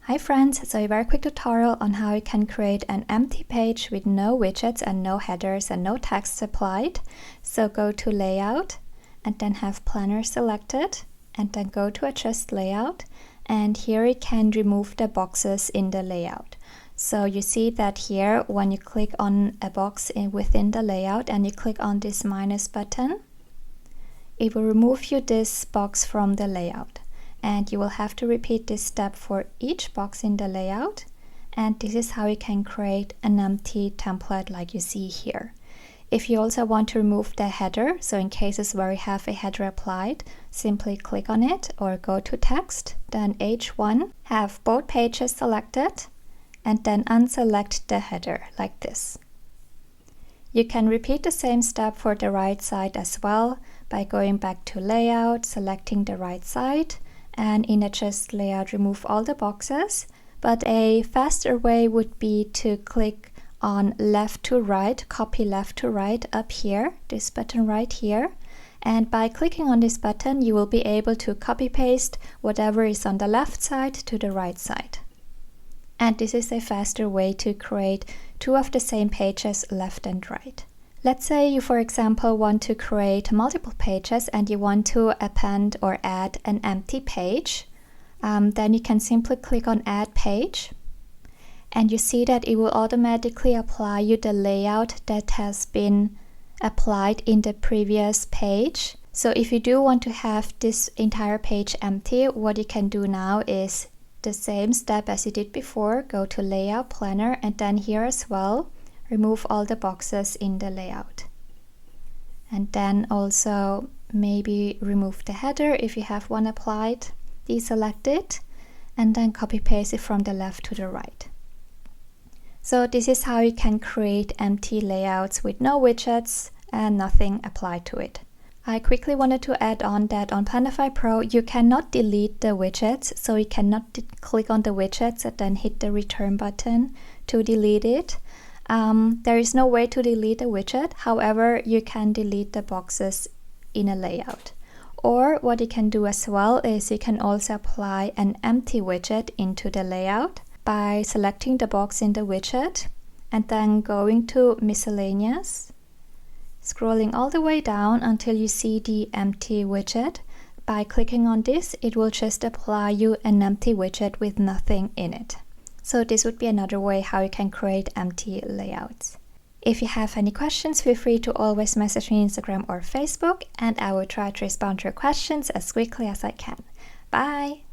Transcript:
Hi friends, so a very quick tutorial on how you can create an empty page with no widgets and no headers and no text applied. So go to Layout and then have Planner selected and then go to Adjust Layout, and here you can remove the boxes in the layout. So you see that here when you click on a box within the layout and you click on this minus button, it will remove you this box from the layout. And you will have to repeat this step for each box in the layout, and this is how you can create an empty template like you see here. If you also want to remove the header, so in cases where you have a header applied, simply click on it or go to text, then H1, have both pages selected, and then unselect the header like this. You can repeat the same step for the right side as well by going back to Layout, selecting the right side, and in Adjust Layout remove all the boxes. But a faster way would be to click on left to right, copy left to right up here, this button right here. And by clicking on this button, you will be able to copy paste whatever is on the left side to the right side. And this is a faster way to create two of the same pages, left and right. Let's say you, for example, want to create multiple pages and you want to append or add an empty page. Then you can simply click on Add Page, and you see that it will automatically apply you the layout that has been applied in the previous page. So if you do want to have this entire page empty, what you can do now is the same step as you did before. Go to Layout, Planner, and then here as well, remove all the boxes in the layout. And then also maybe remove the header if you have one applied, deselect it, and then copy paste it from the left to the right. So this is how you can create empty layouts with no widgets and nothing applied to it. I quickly wanted to add on that on Planify Pro you cannot delete the widgets, so you cannot click on the widgets and then hit the return button to delete it. There is no way to delete a widget, however you can delete the boxes in a layout. Or what you can do as well is you can also apply an empty widget into the layout by selecting the box in the widget and then going to Miscellaneous, scrolling all the way down until you see the empty widget. By clicking on this, it will just apply you an empty widget with nothing in it. So this would be another way how you can create empty layouts. If you have any questions, feel free to always message me on Instagram or Facebook, and I will try to respond to your questions as quickly as I can. Bye!